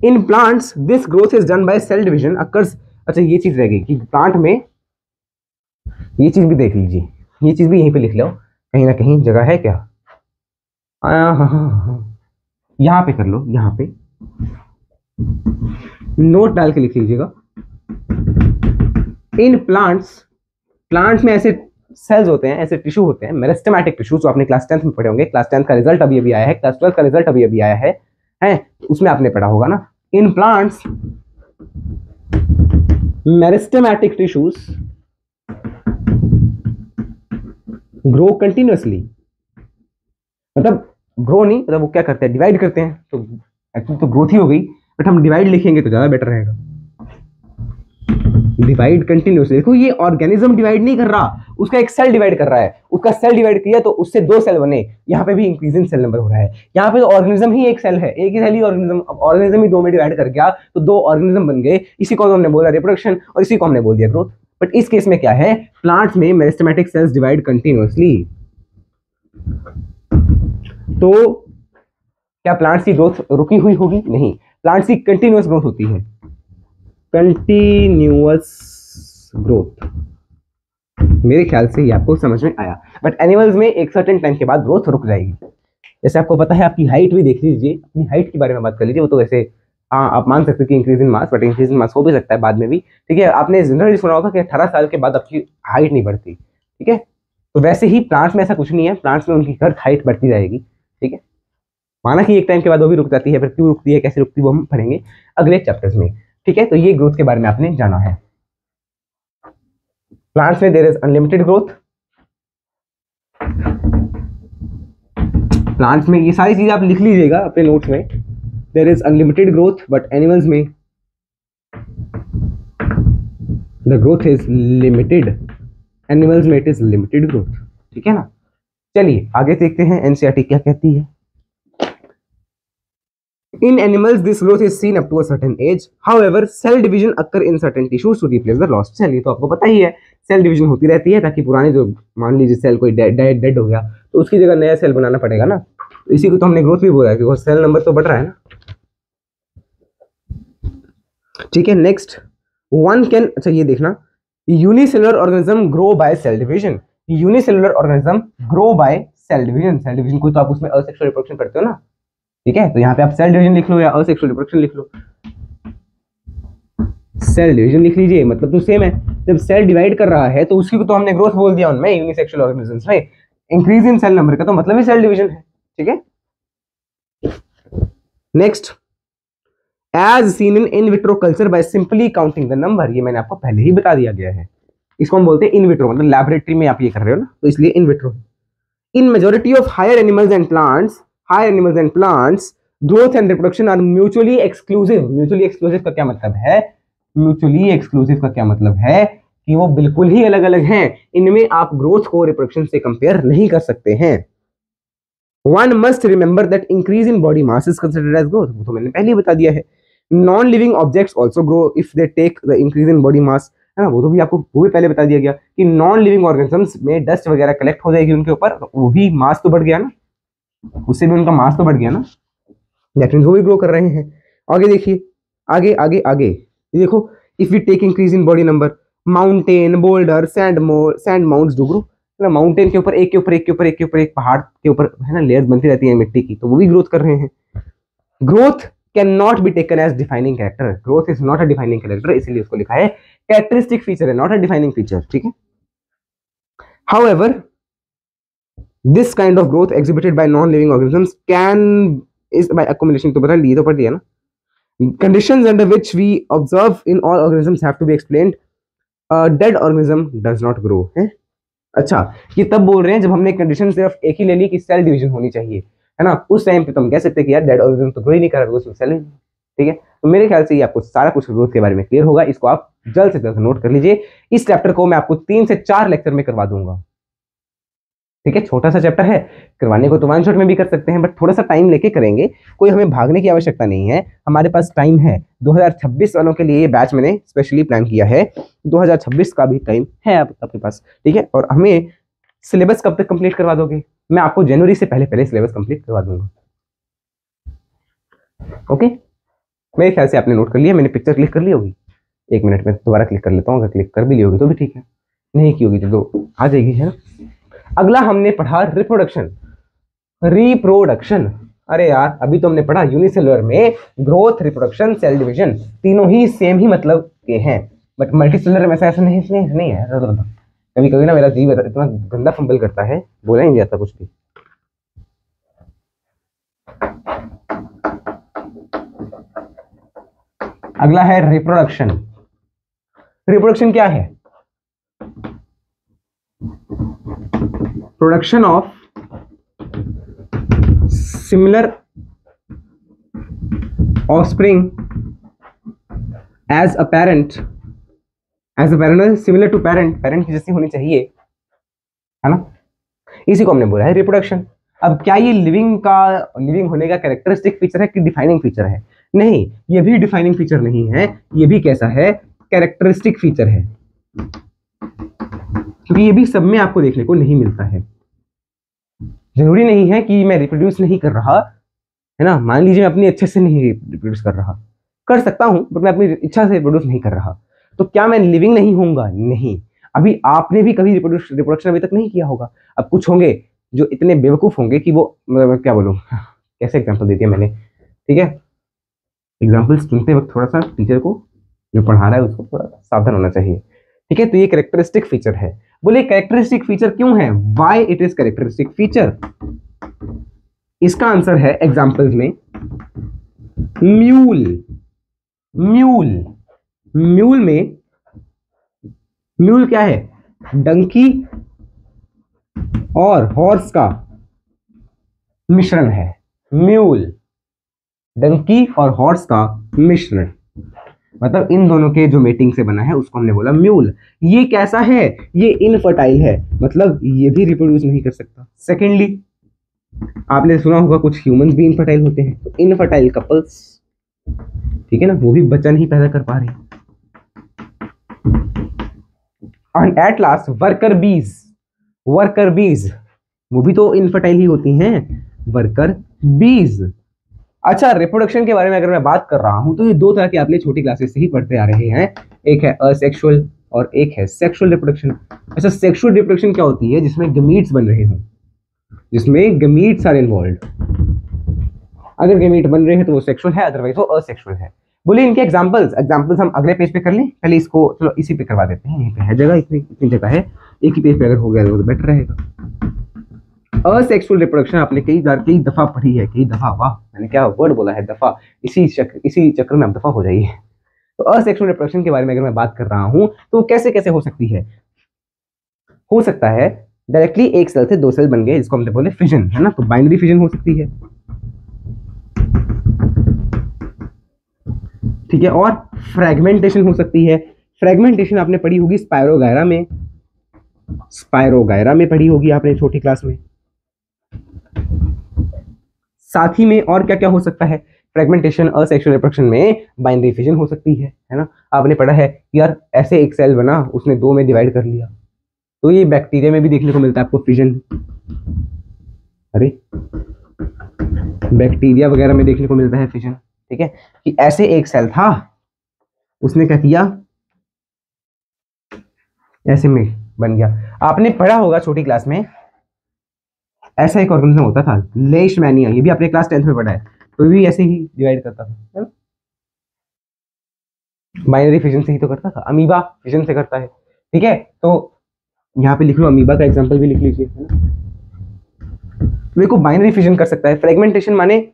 Speaker 1: In plants this growth is done by cell division occurs. अच्छा, ये चीज रह गई कि प्लांट में, ये चीज भी देख लीजिए, ये चीज भी यहीं पे लिख लो, कहीं ना कहीं जगह है क्या? हाँ, यहाँ पे कर लो, यहाँ पे नोट डाल के लिख लीजिएगा। इन प्लांट्स में ऐसे सेल्स होते हैं, ऐसे टिश्यू होते हैं, मेरिस्टेमेटिक टिश्यू, जो आपने क्लास 10th में पढ़े होंगे। क्लास 10th का रिजल्ट अभी अभी आया है, क्लास 12th का रिजल्ट अभी अभी आया है, उसमें आपने पढ़ा होगा ना। In plants meristematic tissues grow continuously, मतलब ग्रो नहीं, मतलब वो क्या करते हैं, डिवाइड करते हैं। तो एक्चुअली तो ग्रोथ ही हो गई, बट हम डिवाइड लिखेंगे तो ज्यादा बेटर रहेगा। Divide continuously. देखो, ये ऑर्गेनिज्म डिवाइड नहीं कर रहा, उसका एक सेल डिवाइड कर रहा है। उसका सेल डिवाइड किया तो उससे दो सेल बने। यहाँ पे भी इंक्रीजिंग सेल नंबर हो रहा है। यहाँ पे तो ऑर्गेनिज्म ही एक सेल है, एक ही सेल ही ऑर्गेनिज्म। अब ऑर्गेनिज्म ही दो में डिवाइड कर गया तो दो ऑर्गेनिज्म बन गए। इसी को हमने बोला रिप्रोडक्शन और इसी को हमने बोल दिया ग्रोथ। बट इस केस में क्या है, प्लांट्स में मेरिस्टेमेटिक सेल्स डिवाइड कंटिन्यूअसली। तो क्या प्लांट्स की ग्रोथ रुकी हुई होगी? नहीं, प्लांट्स की कंटिन्यूअस ग्रोथ होती है, कंटिन्यूअस ग्रोथ। मेरे ख्याल से ये आपको समझ में आया। बट एनिमल्स में एक सर्टेन टाइम के बाद ग्रोथ रुक जाएगी। जैसे आपको पता है, आपकी हाइट भी देख लीजिए, अपनी हाइट के बारे में बात कर लीजिए। वो तो वैसे हाँ, आप मान सकते हैं कि increase in mass, but increase in mass हो भी सकता है बाद में भी। ठीक है, आपने जनरली सुना होगा कि 18 साल के बाद आपकी हाइट नहीं बढ़ती। ठीक है, तो वैसे ही प्लांट्स में ऐसा कुछ नहीं है, प्लांट्स में उनकी हर हाइट बढ़ती जाएगी। ठीक है, माना कि एक टाइम के बाद वो भी रुक जाती है, फिर क्यों रुकती है, कैसे रुकती है, वो हम पढ़ेंगे अगले चैप्टर्स में। ठीक है, तो ये ग्रोथ के बारे में आपने जाना है। प्लांट्स में there is unlimited growth. Plants में ये सारी चीजें आप लिख लीजिएगा अपने नोट्स में। There is unlimited growth, but animals में the growth is limited. Animals में इट इज लिमिटेड ग्रोथ। ठीक है ना। चलिए आगे देखते हैं एनसीईआरटी क्या कहती है। In animals, this growth is seen up to a certain age. However, cell division occur in certain tissues to replace the lost cell. ये तो आपको पता ही है, सेल डिवीजन होती रहती है ताकि पुराने जो, मान लीजिए सेल कोई डेड हो गया तो उसकी जगह नया सेल बनाना पड़ेगा ना। तो इसी को तो हमने ग्रोथ भी बोला है, क्योंकि सेल नंबर तो बढ़ रहा है ना। ठीक है, नेक्स्ट वन कैन, अच्छा ये देखना, unicellular organism grow by cell division. Unicellular organism grow by cell division. Cell division कोई तो आप उसमें असेक्सुअल रिप्रोडक्शन करते हो ना। ठीक है, तो यहाँ पे आप सेल डिवीजन लिख लो या असेक्सुअल रिप्रोडक्शन लिख लो। सेल डिवीजन लिख लीजिए, मतलब तो सेम है। जब सेल डिवाइड कर रहा है तो उसकी तो हमने ग्रोथ बोल दिया उनमें, यूनिसेक्सुअल ऑर्गेनिजम्स में। इंक्रीज इन सेल नंबर का तो मतलब ही सेल डिवीजन है। ठीक है, next, as seen in vitro culture by simply counting the number. ये मैंने आपको पहले ही बता दिया गया है। इसको हम बोलते हैं इन विट्रो, मतलब लैबोरेटरी में आप ये कर रहे हो ना, तो इसलिए in vitro. In majority of higher animals and plants, growth and reproduction are mutually exclusive. Mutually exclusive का क्या मतलब है? म्यूचुअली एक्सक्लूसिव का क्या मतलब है कि वो बिल्कुल ही अलग अलग हैं। इनमें आप ग्रोथ को रिप्रोडक्शन से कंपेयर नहीं कर सकते हैं। One must remember that increase in body mass is considered as growth. वो तो मैंने पहले ही बता दिया है। Non living objects also grow if they take the increase in body mass, है ना। वो तो भी आपको वो भी पहले बता दिया गया कि नॉन लिविंग ऑर्गेनिजम्स में डस्ट वगैरह कलेक्ट हो जाएगी उनके ऊपर, तो वो भी मास तो बढ़ गया ना, उससे भी उनका मास तो बढ़ गया ना, दैट मींस वो भी ग्रो कर रहे हैं। आगे देखिए, आगे आगे आगे ये देखो, if we take increase in body number, mountain, boulder, sand mounts do grow. ना माउंटेन के ऊपर एक के ऊपर एक के ऊपर एक के ऊपर एक पहाड़ के ऊपर, है ना, लेयर्स बनती रहती है मिट्टी की, तो वो भी ग्रोथ कर रहे हैं। Growth can not be taken as defining character. Growth is not a defining character, इसलिए उसको लिखा है कैरेक्टरिस्टिक फीचर है, नॉट अ डिफाइनिंग फीचर। ठीक है, however this kind of growth exhibited by non living organisms can is by accumulation. तो बता लिए, तो पढ़ दिया ना। Conditions under which we observe in all organisms have to be explained. A dead organism does not grow. है? अच्छा, ये तब बोल रहे हैं जब हमने कंडीशन सिर्फ एक ही ले ली कि सेल डिवीजन होनी चाहिए, है ना। उस टाइम पे तो हम कह सकते हैं कि यार डेड ऑर्गेनिज्म तो ग्रो ही नहीं कर रहा, सेल। ठीक है, तो मेरे ख्याल से ये आपको सारा कुछ ग्रोथ के बारे में क्लियर होगा। इसको आप जल्द से जल्द नोट कर लीजिए। इस चैप्टर को मैं आपको 3 से 4 लेक्चर में करवा दूंगा। ठीक है, छोटा सा चैप्टर है, करवाने को तो वन शॉट में भी कर सकते हैं, बट थोड़ा सा टाइम लेके करेंगे, कोई हमें भागने की आवश्यकता नहीं है, हमारे पास टाइम है। 2026 वालों के लिए ये बैच मैंने स्पेशली प्लान किया है, 2026 का भी टाइम है आपके पास, ठीक है। और हमें सिलेबस कब तक कंप्लीट करवा दोगे? मैं आपको जनवरी से पहले पहले सिलेबस कंप्लीट करवा दूंगा। ओके, मेरे ख्याल से आपने नोट कर लिया, मैंने पिक्चर क्लिक कर ली होगी, 1 मिनट में दोबारा क्लिक कर लेता हूँ, अगर क्लिक कर भी ली होगी तो भी ठीक है, नहीं की होगी तो आ जाएगी, है ना। अगला हमने पढ़ा रिप्रोडक्शन। रिप्रोडक्शन, अरे यार अभी तो हमने पढ़ा यूनिसेलुलर में ग्रोथ, रिप्रोडक्शन, सेल डिवीजन, तीनों ही सेम ही मतलब के हैं, बट मल्टीसेलुलर में ऐसा नहीं है। कभी कभी ना मेरा जीव इतना गंदा फंबल करता है, बोला ही नहीं जाता कुछ भी। अगला है रिप्रोडक्शन। रिप्रोडक्शन क्या है? Production of similar offspring as a parent similar to parent की जैसी होनी चाहिए, है ना, इसी को हमने बोला है रिप्रोडक्शन। अब क्या ये लिविंग होने का कैरेक्टरिस्टिक फीचर है कि डिफाइनिंग फीचर है? नहीं, ये भी डिफाइनिंग फीचर नहीं है, ये भी कैसा है, कैरेक्टरिस्टिक फीचर है, क्योंकि ये भी सब में आपको देखने को नहीं मिलता है। जरूरी नहीं है कि मैं रिप्रोड्यूस नहीं कर रहा, है ना, मान लीजिए मैं अपनी अच्छे से नहीं रिप्रोड्यूस कर रहा, कर सकता हूं बट मैं अपनी इच्छा से रिप्रोड्यूस नहीं कर रहा, तो क्या मैं लिविंग नहीं होऊंगा? नहीं, अभी आपने भी कभी रिप्रोडक्शन अभी तक नहीं किया होगा। अब कुछ होंगे जो इतने बेवकूफ होंगे कि वो, क्या बोलूं, कैसे एग्जाम्पल दे दिया मैंने, ठीक है। एग्जाम्पल्स चुनते वक्त थोड़ा सा टीचर को, जो पढ़ा रहा है उसको थोड़ा सावधान होना चाहिए, ठीक है। तो ये कैरेक्टरिस्टिक फीचर है। बोले कैरेक्टरिस्टिक फीचर क्यों है? Why it is characteristic feature? इसका आंसर है एग्जाम्पल्स में म्यूल। म्यूल क्या है? डंकी और हॉर्स का मिश्रण है। म्यूल डंकी और हॉर्स का मिश्रण, मतलब इन दोनों के जो मेटिंग से बना है उसको हमने बोला म्यूल। ये कैसा है? ये इनफर्टाइल है, मतलब ये भी रिप्रोड्यूस नहीं कर सकता। सेकेंडली, आपने सुना होगा कुछ ह्यूमंस भी इनफर्टाइल होते हैं, तो इनफर्टाइल कपल्स, ठीक है ना, वो भी बच्चा नहीं पैदा कर पा रहे। एंड एट लास्ट वर्कर बीज, वो भी तो इनफर्टाइल ही होती हैं, वर्कर बीज। अच्छा, रिप्रोडक्शन के बारे में अगर मैं बात कर रहा हूं तो ये दो तरह के आपने छोटी क्लासेस से ही पढ़ते आ रहे हैं, एक है असेक्सुअल और एक है सेक्सुअल रिप्रोडक्शन। अच्छा, सेक्सुअल रिप्रोडक्शन क्या होती है? जिसमें गमीट्स बन रहे हों, जिसमें गमीट्स आर इन्वॉल्व। अगर गमीट बन रहे हैं तो वो सेक्सुअल है, अदरवाइज वो असेक्सुअल है। बोलिए इनके एग्जांपल्स हम अगले पेज पे कर लें, पहले इसको चलो इसी पे करवा देते हैं, यहीं पे है जगह, इतनी जगह है, एक ही पेज पे अगर हो गया तो बेटर रहेगा। असेक्सुअल रिप्रोडक्शन आपने कई दफा पढ़ी है, कई दफा, वाह मैंने क्या वर्ड बोला है, दफा, इसी चक्र में आप दफा हो जाइए। तो असेक्सुअल रिप्रोडक्शन के बारे में अगर मैं बात कर रहा हूं तो कैसे कैसे हो सकती है? हो सकता है डायरेक्टली एक सेल से दो सेल बन गए, जिसको हमने बोले फिजन, है ना, तो बाइनरी फिजन हो सकती है, ठीक है। और फ्रेगमेंटेशन हो सकती है। फ्रेगमेंटेशन आपने पढ़ी होगी स्पायरोगायरा में पढ़ी होगी आपने छोटी क्लास में। साथ ही में और क्या क्या हो सकता है? फ्रेगमेंटेशन असेक्सुअल रिप्रोडक्शन में बाइनरी फिजन हो सकती है ना। आपने पढ़ा है यार, ऐसे एक सेल बना, उसने दो में डिवाइड कर लिया, तो ये बैक्टीरिया में भी देखने को मिलता है आपको फिजन। अरे बैक्टीरिया वगैरह में देखने को मिलता है फिजन, ठीक है, कि ऐसे एक सेल था, उसने क्या किया, ऐसे में बन गया। आपने पढ़ा होगा छोटी क्लास में, ऐसा एक ऑर्गेनिज्म होता था लेशमैनिया, ये भी आपने क्लास 10th में पढ़ा है, तो भी ऐसे ही डिवाइड करता था, है ना, बाइनरी फिजन से ही तो करता था। अमीबा फिजन से करता है, ठीक है। तो यहाँ पे लिख लो, अमीबा का एग्जांपल भी लिख लीजिए, है ना, देखो बाइनरी फिजन कर सकता है। फ्रेगमेंटेशन माने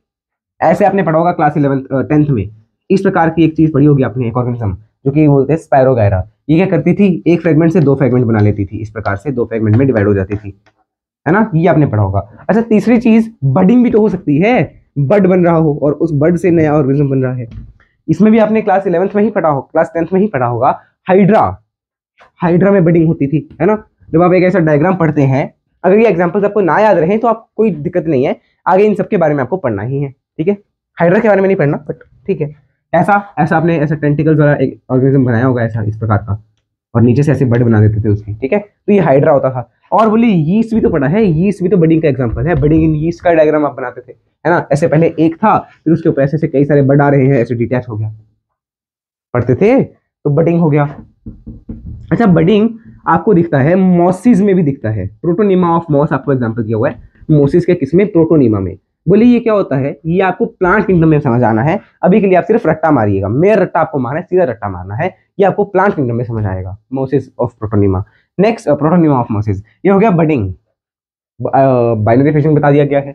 Speaker 1: ऐसे आपने पढ़ा होगा क्लास 10th में, इस प्रकार की एक चीज पढ़ी होगी आपने, एक ऑर्गेनिज्म जो कि बोलते हैं स्पायरोगायरा। ये क्या करती थी? एक फ्रेगमेंट से दो फ्रेगमेंट बना लेती थी, इस प्रकार से दो फ्रेगमेंट में डिवाइड हो जाती थी, है ना, ये आपने पढ़ा होगा। अच्छा, तीसरी चीज बडिंग भी तो हो सकती है, बड बन रहा हो और उस बड से नया ऑर्गेनिज्म बन रहा है। इसमें भी आपने क्लास 11th में ही पढ़ा हो, क्लास 10th में ही पढ़ा होगा, हाइड्रा में बडिंग होती थी, है ना। जब आप एक ऐसा डायग्राम पढ़ते हैं अगर ये एग्जांपल्स आपको ना याद रहे तो आप कोई दिक्कत नहीं है, आगे इन सब के बारे में आपको पढ़ना ही है, ठीक है। हाइड्रा के बारे में नहीं पढ़ना, बट ठीक है। ऐसा ऐसा आपने ऐसा टेंटिकल्स वाला एक ऑर्गेनिज्म बनाया होगा ऐसा, इस प्रकार का, और नीचे से ऐसे बड बना देते थे उसकी, ठीक है। तो ये हाइड्रा होता था। और बोले यीस्ट भी तो पढ़ा है, यीस्ट भी तो बडिंग का एग्जांपल है। बडिंग इन यीस्ट का डायग्राम आप बनाते थे, है ना। ऐसे पहले एक था, फिर उसके ऊपर ऐसे कई सारे बड आ रहे हैं, ऐसे डिटैच हो गया, पढ़ते थे तो बडिंग हो गया। अच्छा, बडिंग आपको दिखता है मॉसिस में भी दिखता है। प्रोटोनिमा ऑफ मॉस आपको एग्जांपल दिया हुआ है, मोसिस के किसमें, प्रोटोनिमा में। बोलिए ये क्या होता है, ये आपको प्लांट किंगडम में समझ आना है। अभी के लिए आप सिर्फ रट्टा मारिएगा, मेरा रट्टा आपको मारना है, सीधा रट्टा मारना है, ये आपको प्लांट किंगडम में समझ आएगा, mosses of protonema. Next protonema of mosses, ये हो गया बडिंग। बाइनरी फिशिंग बता दिया गया है,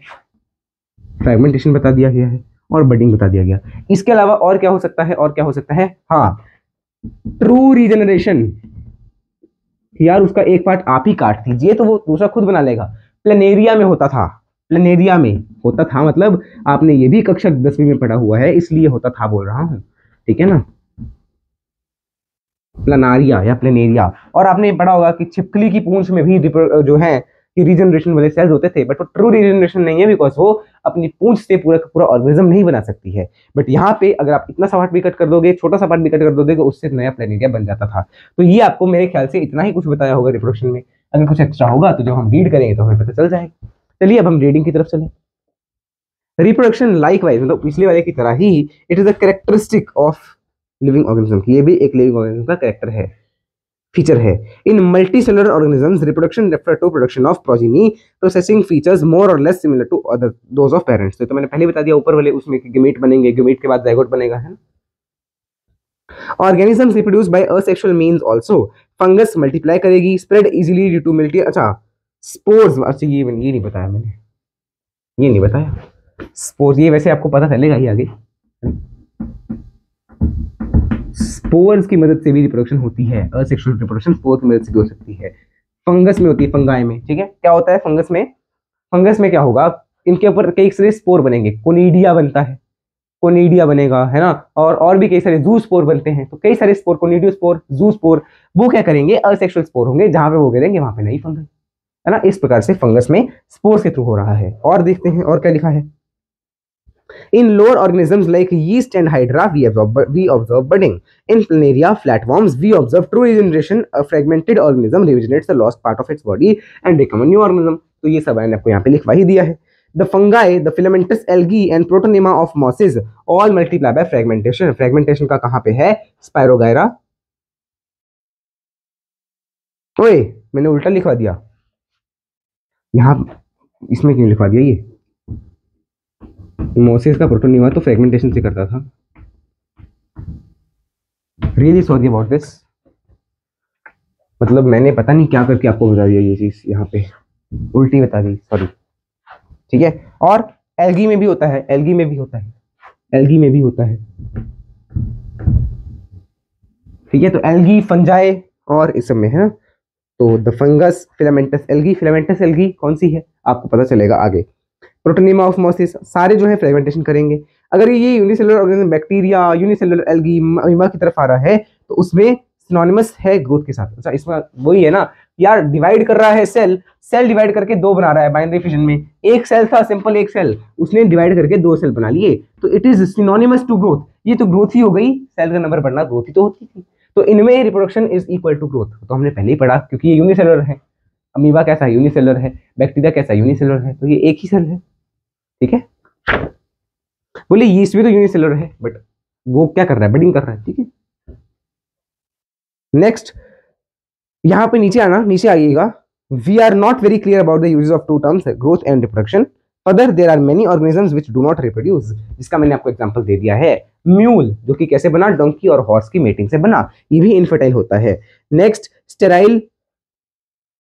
Speaker 1: फ्रेगमेंटेशन बता दिया गया है, और बडिंग बता दिया गया। इसके अलावा और क्या हो सकता है, और क्या हो सकता है, हाँ, ट्रू रीजनरेशन। यार उसका एक पार्ट आप ही काट दीजिए तो वो दूसरा खुद बना लेगा। प्लेनेरिया में होता था, प्लेनेरिया में होता था, मतलब आपने ये भी कक्षा 10वीं में पढ़ा हुआ है, इसलिए होता था बोल रहा हूं, ठीक है ना। प्लेनारिया या प्लेनेरिया। और आपने पढ़ा होगा कि छिपकली की पूंछ में भी जो है कि रीजनरेशन वाले सेल्स होते थे, बट वो ट्रू रीजनरेशन नहीं है, बिकॉज वो अपनी पूंछ से पूरा पूरा ऑर्गेनिज्म नहीं बना सकती है। बट यहाँ पे अगर आप इतना सा पार्ट भी कट कर दोगे, छोटा सा पार्ट भी कट कर दोगे, तो उससे नया प्लेनेरिया बन जाता था। तो ये आपको मेरे ख्याल से इतना ही कुछ बताया होगा रिप्रोडक्शन में। अगर कुछ एक्स्ट्रा होगा तो जब हम रीड करेंगे तो हमें पता चल जाएगा। चलिए अब हम रीडिंग की तरफ चलें। रिप्रोडक्शन लाइकवाइज, मतलब पिछले वाले की तरह ही, it is a characteristic of living organism. ये भी एक लिविंग ऑर्गेनिज्म का कैरेक्टर है, फीचर है। In multicellular organisms reproduction refer to production of progeny processing features more और less similar to other those of parents. तो मैंने पहले बता दिया ऊपर वाले उसमें कि गेमेट बनेंगे, गेमेट के बाद जाइगोट बनेगा, है ना। Organisms reproduce by asexual means also. Fungus multiply करेगी, स्प्रेड इजीली ड्यू टू मिल्टी। अच्छा, स्पोर्स, अच्छा ये नहीं बताया मैंने, ये नहीं बताया स्पोर्स, ये वैसे आपको पता चलेगा ही आगे। स्पोर्स की मदद से भी रिप्रोडक्शन होती है, असेक्सुअल रिप्रोडक्शन स्पोर्स की मदद से भी हो सकती है। फंगस में होती है, फंगाई में, ठीक है। क्या होता है फंगस में, फंगस में क्या होगा, इनके ऊपर कई सारे स्पोर बनेंगे, कोनिडिया बनता है, कोनिडिया बनेगा, है ना। और भी कई सारे जू स्पोर बनते हैं। तो कई सारे स्पोर, कोनिडियो स्पोर, जू स्पोर, वो क्या करेंगे, असेक्सुअल स्पोर होंगे, जहां पे वो गिरेंगे वहां पे नई फंगस, है ना। इस प्रकार से फंगस में स्पोर के थ्रू हो रहा है। और देखते हैं और क्या लिखा है। In lower organisms like yeast and hydra, we observe budding. In planaria, flatworms, we observe true regeneration. A fragmented organism regenerates the lost part of its body and become a new organism. तो ये सब मैंने आपको यहाँ पे लिखवा ही दिया है। The fungi, the filamentous algae and protonema of mosses all multiply by fragmentation. Fragmentation का कहाँ पे है, Spirogyra। ओए मैंने उल्टा लिखवा दिया, यहाँ इसमें क्यों लिखवा दिया ये। मोसेस का प्रोटोनिमा तो फ्रेगमेंटेशन से करता था। रियली सॉरी अबाउट दिस, मतलब मैंने पता नहीं क्या करके आपको बता दिया ये चीज, यहाँ पे उल्टी बता दी, सॉरी, ठीक है। और एल्गी में भी होता है, एल्गी में भी होता है, एल्गी में भी होता है, ठीक है। तो एल्गी, फंजाई और इस सब में है ना। तो the fungus, filamentous algae, filamentous algae कौन सी है आपको पता चलेगा आगे। प्रोटोनिमा ऑफ मोसिस सारे जो है फ्रेगमेंटेशन करेंगे। अगर ये unicellular organism bacteria, unicellular algae, amoeba की तरफ आ रहा है तो उसमें सिनोनिमस है ग्रोथ के साथ। अच्छा, इसमें वही है ना यार, डिवाइड कर रहा है सेल, सेल डिवाइड करके दो बना रहा है बाइनरी फिजन में। एक सेल था सिंपल, एक सेल, उसने डिवाइड करके दो सेल बना लिए, तो it is synonymous to growth. ये तो ग्रोथ ही हो गई, सेल का नंबर बढ़ना ग्रोथ ही तो होती थी। तो इनमें reproduction is equal to growth, तो हमने पहले ही पढ़ा, क्योंकि ये यूनिसेलुलर है। अमीबा कैसा यूनिसेलुलर है, बैक्टीरिया कैसा यूनिसेलुलर है, तो ये एक ही सेल है, ठीक है। बोले यीस्ट भी तो यूनिसेलुलर है, बट वो क्या कर रहा है, बडिंग कर रहा है, ठीक है। नेक्स्ट यहां पे नीचे आना, नीचे आइएगा। We are not very clear about the uses of two terms, growth and reproduction. Further there are many organisms which do not reproduce, जिसका मैंने आपको एग्जांपल दे दिया है। म्यूल, जो कि कैसे बना, डोंकी और हॉर्स की मेटिंग से बना, ये भी इनफर्टाइल होता है। नेक्स्ट स्टेराइल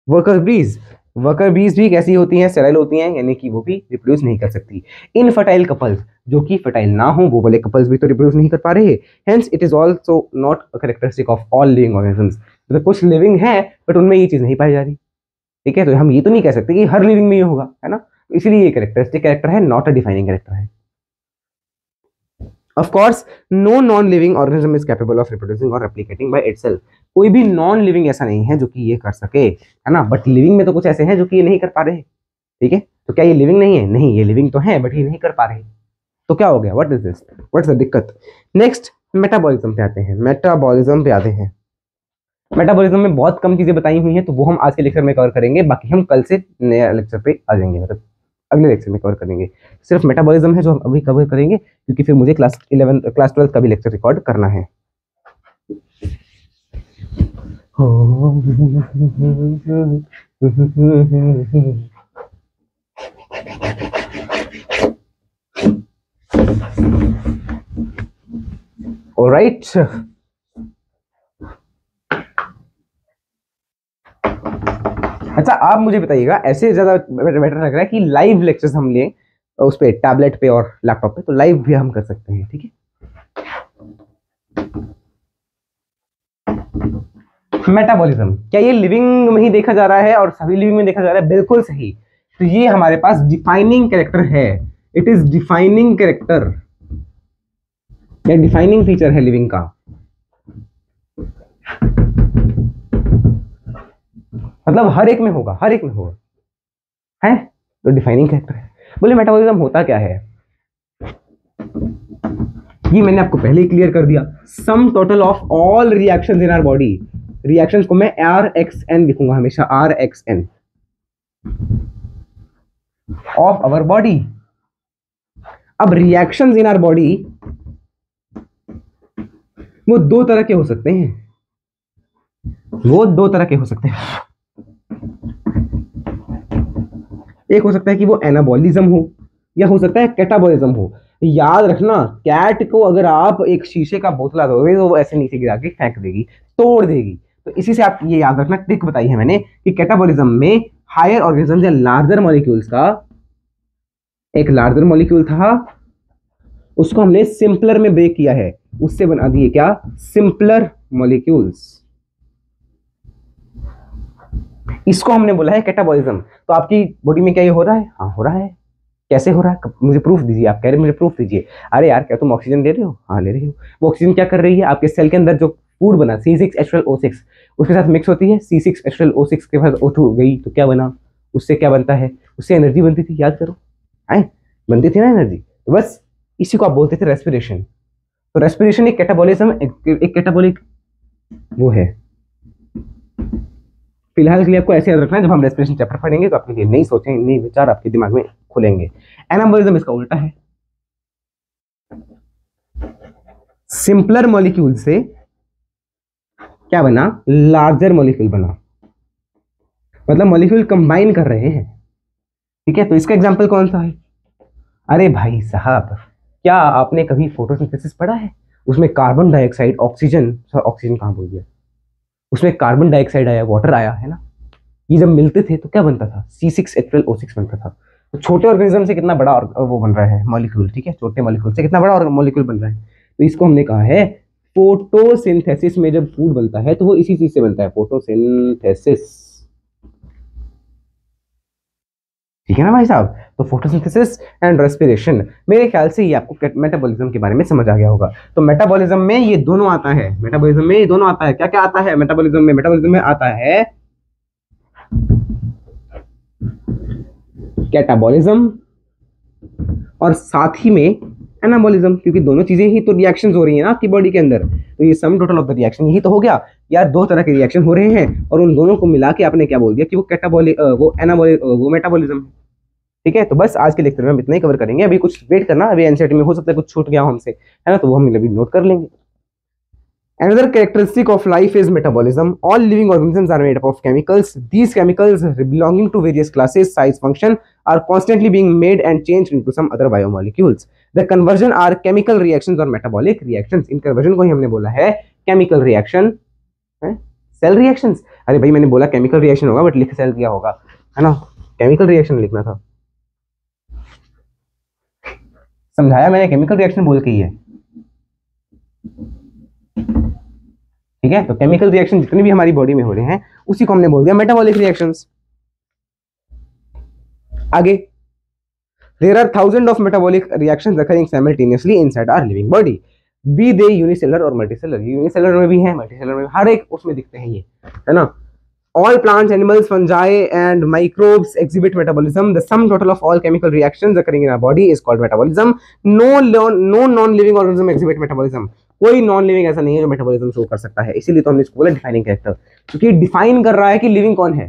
Speaker 1: वर्कर बीज, वर्कर बीज भी कैसी होती हैं, स्टेराइल होती हैं, यानी कि वो भी रिप्रोड्यूस नहीं कर सकती। इनफर्टाइल कपल्स, जो कि फर्टाइल ना हो, वो वाले कपल्स भी तो रिप्रोड्यूस नहीं कर पा रहे। Hence it is also not a characteristic of all living organisms. मतलब कुछ लिविंग है बट उनमें ये चीज नहीं पाई जा रही, ठीक है। तो हम ये तो नहीं कह सकते कि हर लिविंग में ये होगा, है ना। इसलिए ये कैरेक्टरिस्टिक कैरेक्टर है, नॉट अ डिफाइनिंग कैरेक्टर है। Of course no non living organism is capable of reproducing or replicating by itself. कोई भी नॉन लिविंग ऐसा नहीं है जो कि ये कर सके, है ना। बट लिविंग में तो कुछ ऐसे हैं जो कि ये नहीं कर पा रहे, ठीक है। तो क्या ये लिविंग नहीं है? नहीं, ये लिविंग तो है बट ये नहीं कर पा रहे। तो क्या हो गया? What is this? What's the दिक्कत? नेक्स्ट मेटाबॉलिज्म पे आते हैं। मेटाबॉलिज्म पे आते हैं। मेटाबॉलिज्म में बहुत कम चीजें बताई हुई हैं, तो वो हम आज के लेक्चर में कवर करेंगे। बाकी हम कल से नया लेक्चर पे आ जाएंगे, मतलब अगले लेक्चर में कवर करेंगे। सिर्फ मेटाबॉलिज्म है जो हम अभी कवर करेंगे, क्योंकि फिर मुझे क्लास 12 का भी लेक्चर रिकॉर्ड करना है। ऑलराइट, अच्छा आप मुझे बताइएगा, ऐसे ज्यादा बेटर लग रहा है कि लाइव लेक्चर्स हम लें उस पे, टैबलेट पे और लैपटॉप पे, तो लाइव भी हम कर सकते हैं, ठीक है। मेटाबॉलिज्म क्या ये लिविंग में ही देखा जा रहा है और सभी लिविंग में देखा जा रहा है? बिल्कुल सही। तो ये हमारे पास डिफाइनिंग कैरेक्टर है, इट इज डिफाइनिंग कैरेक्टर या डिफाइनिंग फीचर है लिविंग का। मतलब हर एक में होगा, हर एक में होगा, है तो डिफाइनिंग कैरेक्टर है। बोले मेटाबॉलिज्म होता क्या है? ये मैंने आपको पहले ही क्लियर कर दिया। Sum total of all reactions in our body. Reactions को मैं RxN लिखूंगा हमेशा, RxN ऑफ आवर बॉडी। अब रिएक्शंस इन आवर बॉडी वो दो तरह के हो सकते हैं, वो दो तरह के हो सकते हैं। एक हो सकता है कि वो एनाबॉलिज्म हो, या हो सकता है कैटाबॉलिज्म हो। याद रखना, कैट को अगर आप एक शीशे का बोतला दोगे तो वो ऐसे नीचे गिरा के फेंक देगी, तोड़ देगी। तो इसी से आप ये याद रखना, ट्रिक बताई है मैंने कि कैटाबॉलिज्म में हायर ऑर्गेनिजम्स या लार्जर मॉलिक्यूल्स का, एक लार्जर मॉलिक्यूल था उसको हमने सिंपलर में ब्रेक किया है, उससे बना दिए क्या? Simpler molecules. इसको हमने बोला है कैटाबॉलिज्म। तो आपकी बॉडी में क्या ये हो रहा है? हाँ हो रहा है। कैसे हो रहा है? मुझे प्रूफ दीजिए। आप कह रहे हैं मुझे प्रूफ दीजिए। अरे यार क्या तुम ऑक्सीजन ले रहे हो? हाँ ले रही हो। वो ऑक्सीजन क्या कर रही है? आपके सेल के अंदर जो फूड बना C6H12O6 उसके साथ मिक्स होती है। C6H12O6 के बाद O2 गई तो क्या बना? उससे क्या बनता है? उससे एनर्जी बनती थी, याद करो, आए बनती थी ना एनर्जी। तो बस इसी को आप बोलते थे रेस्पिरेशन। तो रेस्पिरेशन एक कैटाबॉलिज्म, एक कैटाबॉलिक वो है। फिलहाल के लिए आपको ऐसे याद रखना है, जब हम रेस्पिरेशन चैप्टर पढ़ेंगे तो आपके लिए नई सोचें, नई विचार आपके दिमाग में खुलेंगे। एनाबॉलिज्म इसका उल्टा है। सिंपलर मॉलिक्यूल से क्या बना? लार्जर मॉलिक्यूल बना। मतलब मॉलिक्यूल कंबाइन कर रहे हैं, ठीक है। तो इसका एग्जांपल कौन सा है? अरे भाई साहब, क्या आपने कभी फोटोसिंथेसिस पढ़ा है? उसमें कार्बन डाइऑक्साइड, ऑक्सीजन, ऑक्सीजन कहां बोल दिया, उसमें कार्बन डाइऑक्साइड आया, वाटर आया, है ना। ये जब मिलते थे तो क्या बनता था? C6H12O6 बनता था। तो छोटे ऑर्गेनिज्म से कितना बड़ा वो बन रहा है मॉलिक्यूल, ठीक है। छोटे मॉलिक्यूल से कितना बड़ा मॉलिक्यूल बन रहा है। तो इसको हमने कहा है फोटोसिंथेसिस में जब फूड बनता है तो वो इसी चीज से बनता है, फोटोसिंथेसिस, ठीक है ना भाई साहब। तो फोटोसिंथेसिस एंड रेस्पिरेशन, मेरे ख्याल से ये आपको मेटाबॉलिज्म के बारे में समझ आ गया होगा। तो मेटाबॉलिज्म में ये दोनों आता है, मेटाबॉलिज्म में ये दोनों आता है। क्या क्या आता है मेटाबॉलिज्म में? मेटाबॉलिज्म में आता है कैटाबॉलिज्म और साथ ही में एनाबॉलिज्म, क्योंकि दोनों चीजें ही तो रिएक्शंस हो रही हैं ना आपकी बॉडी के अंदर। तो ये सम टोटल ऑफ द रिएक्शन यही तो हो गया यार। दो तरह के रिएक्शन हो रहे हैं और उन दोनों को मिला के आपने क्या बोल दिया कि वो कैटाबॉलिक, वो एनाबॉलिक, वो मेटाबॉलिज्म, ठीक है। तो बस आज के लेक्चर में हम इतना ही कवर करेंगे। अभी कुछ वेट करना, अभी एनसीईआरटी में हो सकता है कुछ छूट गया हो हमसे, है ना, तो वो हम अभी नोट कर लेंगे। Another characteristic of life is metabolism. All living organisms are made up of chemicals. These chemicals belonging to various classes, size, function are constantly being made and changed into some other biomolecules. The conversion are chemical reactions or metabolic reactions. In conversion को ही हमने बोला है chemical reaction, है cell reactions। अरे भाई मैंने बोला chemical reaction होगा बट लिख सेल दिया होगा, है ना। chemical reaction लिखना था, समझाया मैंने, केमिकल रिएक्शन बोल के ही है, ठीक है। तो केमिकल रिएक्शन जितने भी हमारी बॉडी में हो रहे हैं उसी को हमने बोल दिया मेटाबॉलिक रिएक्शंस। आगे there are thousand of metabolic reactions occurring simultaneously inside our living body, be they unicellular or multicellular. Unicellular में भी है, मल्टीसेलुलर में, हर एक उसमें दिखते हैं ये, है ना। All plants, animals, fungi, and microbes exhibit metabolism. The sum total of all chemical reactions occurring in our body is called metabolism. No non-living organism exhibit metabolism. कोई नॉन लिविंग ऐसा नहीं है जो मेटाबॉलिज्म शो कर सकता है, इसीलिए तो हमने इसको बोला डिफाइनिंग कैरेक्टर, क्योंकि डिफाइन कर रहा है कि लिविंग कौन है।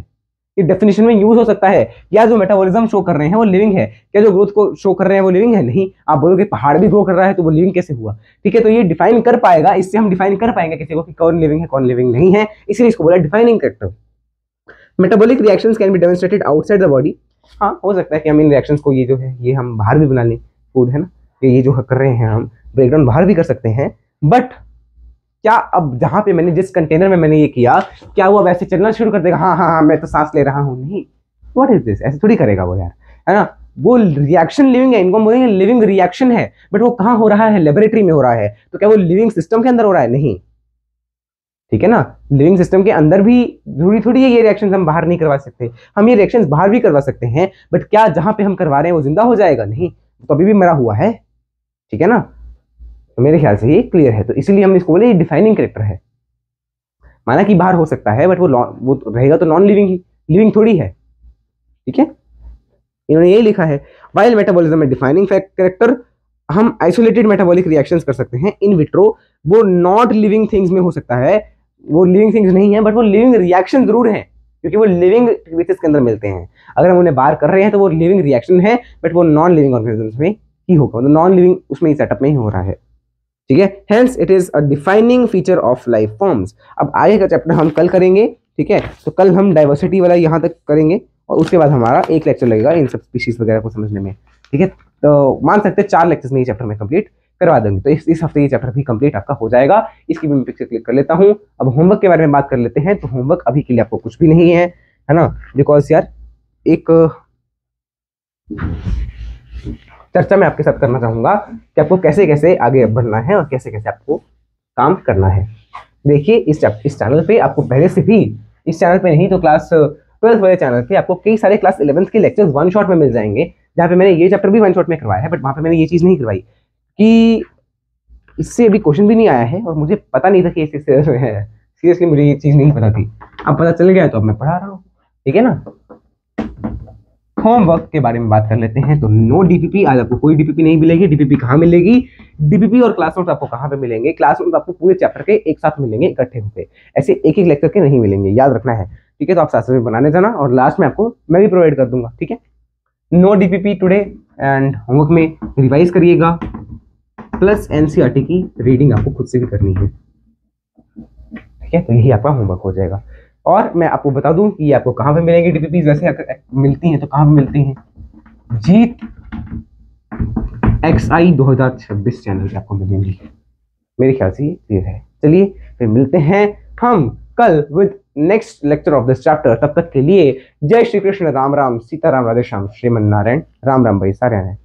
Speaker 1: ये डेफिनेशन में यूज हो सकता है, या जो मेटाबॉलिज्म शो कर रहे हैं वो लिविंग है, क्या जो ग्रोथ को शो कर रहे हैं वो लिविंग है? नहीं। आप बोलोगे पहाड़ भी ग्रो कर रहा है तो वो लिविंग कैसे हुआ? ठीक है, तो ये डिफाइन कर पाएगा, इससे हम डिफाइन कर पाएंगे किसी को कि कौन लिविंग है कौन लिविंग नहीं है, इसलिए इसको बोला defining character. Metabolic reactions can be demonstrated outside the body. हाँ, हो सकता है कि हम इन रिएक्शंस को, ये जो है ये हम बाहर भी बना लें, फूड है ना, ये जो कर रहे हैं हम ब्रेकडाउन बाहर भी कर सकते हैं, बट क्या अब जहां पे मैंने जिस कंटेनर में मैंने ये किया, क्या वो अब ऐसे चलना शुरू कर देगा? हाँ हाँ हाँ मैं तो सांस ले रहा हूँ? नहीं, व्हाट इज दिस, ऐसे थोड़ी करेगा वो यार, है ना। वो रिएक्शन लिविंग है, इनको बोलेंगे लिविंग रिएक्शन है, बट वो कहाँ हो रहा है? लेबोरेटरी में हो रहा है, तो क्या वो लिविंग सिस्टम के अंदर हो रहा है? नहीं, ठीक है ना। लिविंग सिस्टम के अंदर भी जरूरी थोड़ी है ये रिएक्शंस हम बाहर नहीं करवा सकते, हम ये रिएक्शंस बाहर भी करवा सकते हैं, बट क्या जहां पे हम करवा रहे हैं वो जिंदा हो जाएगा? नहीं, तो अभी भी मरा हुआ है, ठीक है ना। तो मेरे ख्याल से ये क्लियर है, तो इसीलिए हम इसको बोले डिफाइनिंग कैरेक्टर है। माना कि बाहर हो सकता है, बट वो रहेगा तो नॉन लिविंग ही, लिविंग थोड़ी है, ठीक है। इन्होंने यही लिखा है, वाइल मेटाबॉलिज्म में डिफाइनिंग कैरेक्टर, हम आइसोलेटेड मेटाबॉलिक रिएक्शंस कर सकते हैं इन विट्रो, वो नॉट लिविंग थिंग्स में हो सकता है, वो लिविंग थिंग्स नहीं है, बट वो लिविंग रिएक्शन जरूर है, क्योंकि वो लिविंग एक्टिविटीज के अंदर मिलते हैं। अगर हम उन्हें बाहर कर रहे हैं तो वो लिविंग रिएक्शन है, बट वो नॉन लिविंग ऑर्गेनिजम्स में ही होगा, मतलब नॉन लिविंग उसमें ही सेटअप में ही हो रहा है, ठीक है। Hence it is a defining feature of life forms. अब आगे का चैप्टर हम कल करेंगे, ठीक है, तो कल हम डाइवर्सिटी वाला यहाँ तक करेंगे, और उसके बाद हमारा एक लेक्चर लगेगा इन सब स्पीशीज वगैरह को समझने में, ठीक है। तो मान सकते हैं 4 लेक्चर्स में ये चैप्टर में कंप्लीट करवा देंगे, तो इस हफ्ते ये चैप्टर भी कंप्लीट आपका हो जाएगा। इसकी भी मैं पिक्चर क्लिक कर लेता हूँ। अब होमवर्क के बारे में बात कर लेते हैं, तो होमवर्क अभी के लिए आपको कुछ भी नहीं है ना, बिकॉज यार एक चर्चा मैं आपके साथ करना चाहूंगा कि आपको कैसे कैसे आगे बढ़ना है और कैसे कैसे आपको काम करना है। देखिए इस चैनल पे आपको पहले से भी, इस चैनल पे नहीं तो क्लास 12 वाले चैनल पे आपको कई सारे क्लास 11th के लेक्चर्स वन शॉट में मिल जाएंगे, जहाँ पे मैंने ये चैप्टर भी वन शॉट में करवाया है, बट वहाँ पे मैंने ये चीज़ नहीं करवाई कि इससे अभी क्वेश्चन भी नहीं आया है, और मुझे पता नहीं था कि इस है, सीरियसली मुझे ये चीज़ नहीं पता थी, अब पता चल गया तो अब मैं पढ़ा रहा हूँ, ठीक है ना। होमवर्क के बारे में बात कर लेते हैं, तो नो डीपीपी, आज आपको कोई डीपीपी नहीं मिलेगी। डीपीपी कहाँ मिलेगी? डीपीपी और क्लास नोट्स आपको कहाँ पे मिलेंगे? क्लास नोट्स आपको पूरे चैप्टर के एक साथ मिलेंगे, इकट्ठे होकर, ऐसे एक एक लेक्चर के नहीं मिलेंगे, याद रखना है, ठीक है। तो आप साथ में बनाने जाना, और लास्ट में आपको मैं भी प्रोवाइड कर दूंगा, ठीक है। No DPP today, and homework में रिवाइज करिएगा, प्लस एनसीईआरटी की रीडिंग आपको खुद से भी करनी है, ठीक है। तो यही आपका होमवर्क हो जाएगा। और मैं आपको बता दूं कि आपको कहाँ पे मिलेंगे डीपीपी, वैसे मिलती हैं तो कहाँ पे मिलती हैं? जीत XI 2026 चैनल पे आपको मिलेंगी, मेरे ख्याल से ये क्लियर है। चलिए फिर मिलते हैं हम कल with next lecture of this chapter. तब तक के लिए जय श्री कृष्ण, राम राम, सीताराम, राधे श्याम, श्रीमन नारायण, राम राम भाई सारे हैं।